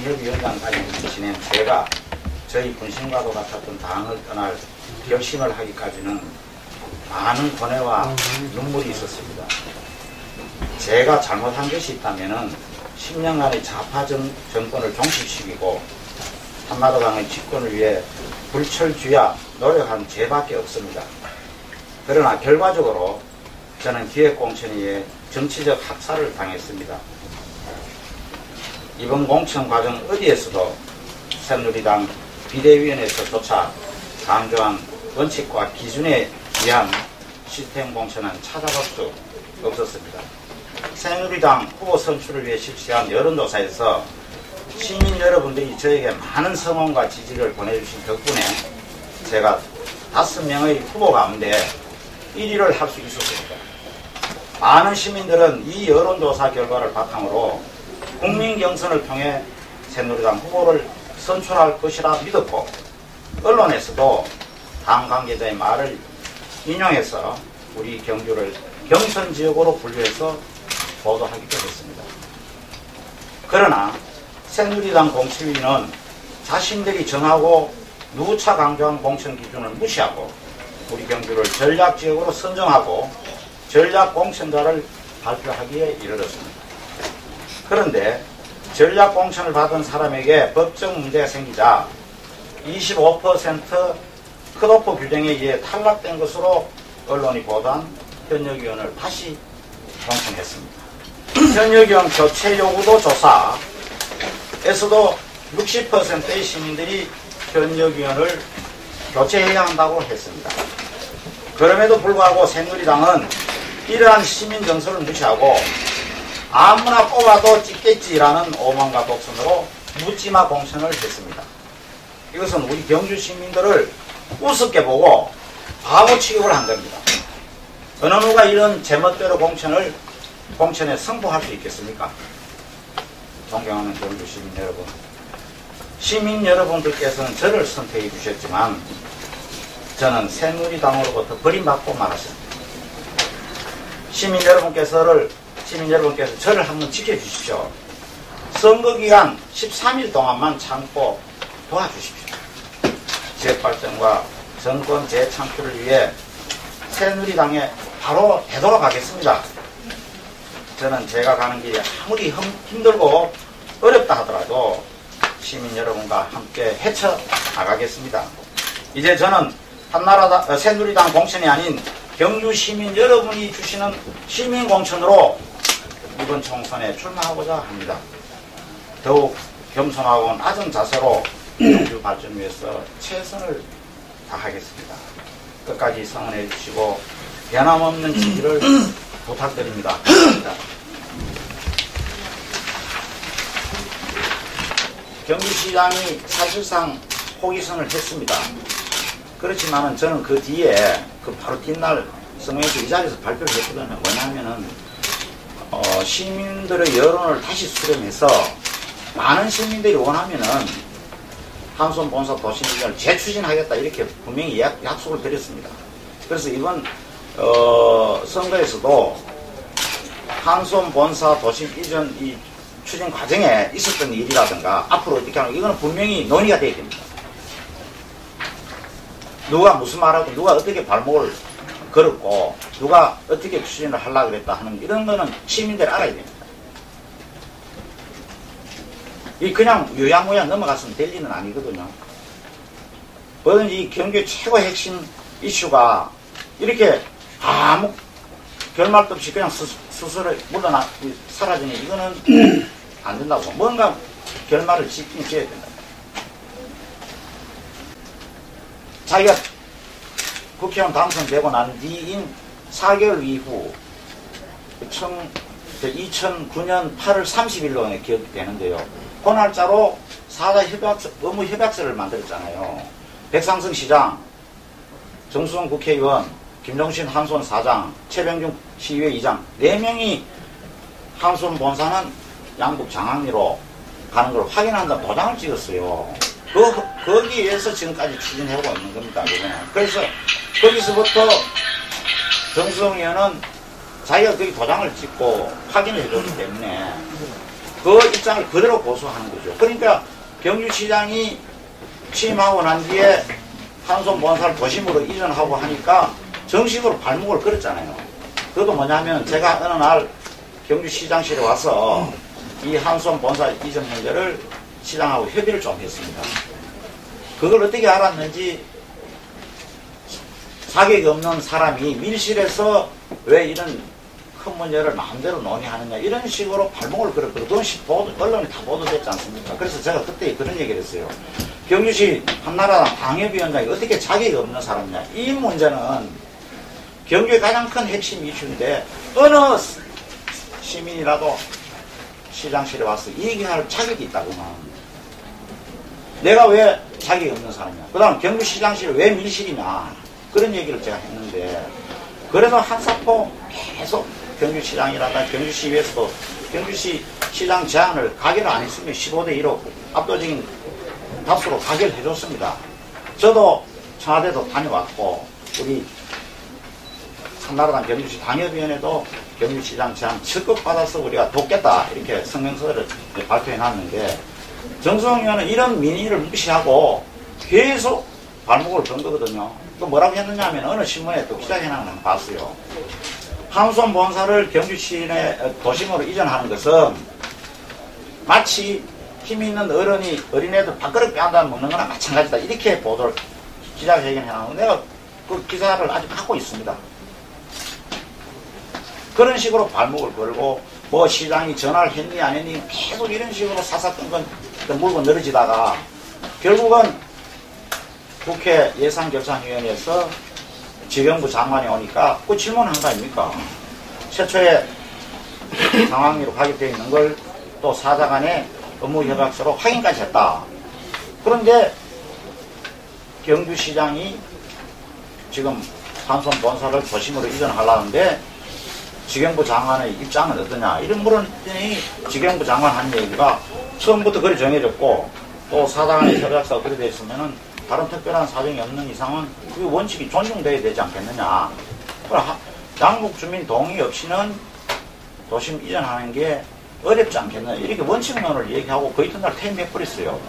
당협위원장까지 지낸 제가 저희 분신과도 같았던 당을 떠날 결심을 하기까지는 많은 고뇌와 눈물이 있었습니다. 제가 잘못한 것이 있다면 10년간의 좌파 정권을 종식시키고 한나라당의 집권을 위해 불철주야 노력한 죄밖에 없습니다. 그러나 결과적으로 저는 기획공천위에 정치적 학살을 당했습니다. 이번 공천 과정 어디에서도 새누리당 비대위원회에서조차 강조한 원칙과 기준에 의한 시스템 공천은 찾아볼 수 없었습니다. 새누리당 후보 선출을 위해 실시한 여론조사에서 시민 여러분들이 저에게 많은 성원과 지지를 보내주신 덕분에 제가 5명의 후보 가운데 1위를 할 수 있었습니다. 많은 시민들은 이 여론조사 결과를 바탕으로 국민 경선을 통해 새누리당 후보를 선출할 것이라 믿었고, 언론에서도 당 관계자의 말을 인용해서 우리 경주를 경선지역으로 분류해서 보도하기도 했습니다. 그러나 새누리당 공천위는 자신들이 정하고 누차 강조한 공천 기준을 무시하고 우리 경주를 전략지역으로 선정하고 전략공천자를 발표하기에 이르렀습니다. 그런데 전략공천을 받은 사람에게 법적 문제가 생기자 25% 컷오프 규정에 의해 탈락된 것으로 언론이 보도한 현역위원을 다시 공천했습니다. 현역위원 교체 요구도 조사에서도 60%의 시민들이 현역위원을 교체해야 한다고 했습니다. 그럼에도 불구하고 새누리당은 이러한 시민 정서를 무시하고 아무나 뽑아도 찍겠지라는 오만과 독선으로 묻지마 공천을 했습니다. 이것은 우리 경주 시민들을 우습게 보고 바보 취급을 한 겁니다. 어느 누가 이런 제멋대로 공천에 승부할 수 있겠습니까? 존경하는 경주 시민 여러분, 시민 여러분들께서는 저를 선택해 주셨지만 저는 새누리당으로부터 버림받고 말았습니다. 시민 여러분께서 저를 한번 지켜주십시오. 선거기간 13일 동안만 참고 도와주십시오. 지역 발전과 정권 재창출을 위해 새누리당에 바로 되돌아가겠습니다. 저는 제가 가는 길이 아무리 힘들고 어렵다 하더라도 시민 여러분과 함께 헤쳐나가겠습니다. 이제 저는 새누리당 공천이 아닌 경주 시민 여러분이 주시는 시민 공천으로 이번 총선에 출마하고자 합니다. 더욱 겸손하고 낮은 자세로 경주 발전을 위해서 최선을 다하겠습니다. 끝까지 성원해 주시고 변함없는 지지를 부탁드립니다. 감사합니다. 경주시장이 사실상 포기선을 했습니다. 그렇지만은 저는 그 뒤에 바로 뒷날 성명에서 이 자리에서 발표를 했거든요. 뭐냐면은 시민들의 여론을 다시 수렴해서 많은 시민들이 원하면은 한손 본사 도심 이전을 재추진하겠다 이렇게 분명히 약속을 드렸습니다. 그래서 이번 선거에서도 한손 본사 도심 이전 이 추진 과정에 있었던 일이라든가 앞으로 어떻게 하는 이거는 분명히 논의가 되어야 됩니다. 누가 무슨 말하고 누가 어떻게 발목을 걸었고 누가 어떻게 추진을 하려고 그랬다 하는 이런 거는 시민들이 알아야 됩니다. 이 그냥 요양무양 넘어갔으면 될 일은 아니거든요. 뭐든지 이 경기의 최고 핵심 이슈가 이렇게 아무 결말도 없이 그냥 스스로 물러나 사라지니 이거는 안 된다고. 뭔가 결말을 짓긴 지어야 된다. 자기가 국회의원 당선되고 난 뒤인 4개월 이후 2009년 8월 30일로 기억이 되는데요. 그 날짜로 사자 업무 협약서를 만들었잖아요. 백상승 시장, 정수원 국회의원, 김종신 한손 사장, 최병중 시의회 의장 4명이 한손 본사는 양북 장항리로 가는 걸 확인한다 도장을 찍었어요. 거기에서 지금까지 추진하고 있는 겁니다. 그래서 거기서부터 정수영 의원은 자기가 거기 도장을 찍고 확인을 해줬기 때문에 그 입장을 그대로 고수하는 거죠. 그러니까 경주시장이 취임하고 난 뒤에 한손 본사를 도심으로 이전하고 하니까 정식으로 발목을 걸었잖아요. 그것도 뭐냐면 제가 어느 날 경주시장실에 와서 이 한손 본사 이전 문제를 시장하고 협의를 좀 했습니다. 그걸 어떻게 알았는지 자격이 없는 사람이 밀실에서 왜 이런 큰 문제를 마음대로 논의하느냐 이런 식으로 발목을 걸었거든요. 그것이 언론에 다 보도됐지 않습니까? 그래서 제가 그때 그런 얘기를 했어요. 경주시 한나라당 방협위원장이 어떻게 자격이 없는 사람이냐. 이 문제는 경주의 가장 큰 핵심 이슈인데 어느 시민이라도 시장실에 와서 얘기할 자격이 있다고만. 내가 왜 자격이 없는 사람이냐. 그 다음 경주시장실 왜 밀실이냐. 그런 얘기를 제가 했는데 그래서 한사포 계속 경주시장이라든가 경주시의회에서도 경주시 시장 제안을 가결을 안 했으면 15대 1로 압도적인 다수로 가결해 줬습니다. 저도 청와대도 다녀왔고 우리 한나라당 경주시 당협위원회도 경주시장 제안 적극 받아서 우리가 돕겠다 이렇게 성명서를 발표해 놨는데 정수홍 의원은 이런 민의를 무시하고 계속 발목을 건 거거든요. 또 뭐라고 했느냐 하면 어느 신문에 또 기자회견을 한번 봤어요. 한손 본사를 경주시내 도심으로 이전하는 것은 마치 힘이 있는 어른이 어린애들 밥그릇 빼앗아 먹는 거나 마찬가지다. 이렇게 보도를 기자회견을 해놨는데 내가 그 기사를 아직 갖고 있습니다. 그런 식으로 발목을 걸고 뭐 시장이 전화를 했니 안 했니 계속 이런 식으로 사사건건 물고 늘어지다가 결국은 국회 예산결산위원회에서 지경부 장관이 오니까 그 질문한 거 아닙니까? 최초에 상황으로 가격되어 있는 걸 또 사자간의 업무협약서로 확인까지 했다. 그런데 경주시장이 지금 한손 본사를 도심으로 이전하려는데 지경부 장관의 입장은 어떠냐 이런 물었더니 지경부 장관 한 얘기가 처음부터 그리 정해졌고 또 사장간의 협약서가 그리 되어 있으면은 다른 특별한 사정이 없는 이상은 그 원칙이 존중돼야 되지 않겠느냐. 양국 주민 동의 없이는 도심 이전하는 게 어렵지 않겠느냐. 이렇게 원칙론을 얘기하고 그 이튿날 퇴임해버렸어요.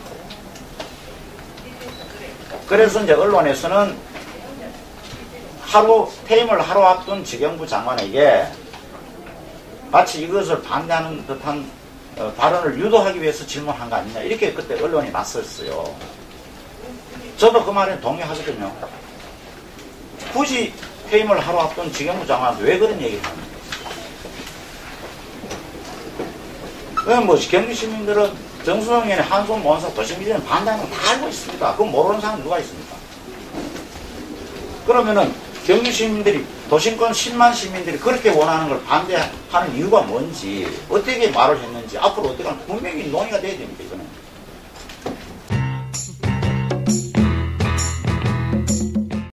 그래서 이제 언론에서는 퇴임을 하루 앞둔 지경부 장관에게 마치 이것을 반대하는 듯한 발언을 유도하기 위해서 질문한 거 아니냐. 이렇게 그때 언론이 났었어요. 저도 그 말에 동의하거든요. 굳이 퇴임을 하루 앞둔 지경부 장관한테 왜 그런 얘기를 하는가. 뭐 경주 시민들은 정수홍 의원의 한손 본사 도심 이전에 반대하는 거 다 알고 있습니다. 그거 모르는 사람 누가 있습니까? 그러면은 경주 시민들이 도심권 10만 시민들이 그렇게 원하는 걸 반대하는 이유가 뭔지 어떻게 말을 했는지 앞으로 어떻게 하면 분명히 논의가 돼야 됩니다. 이거는.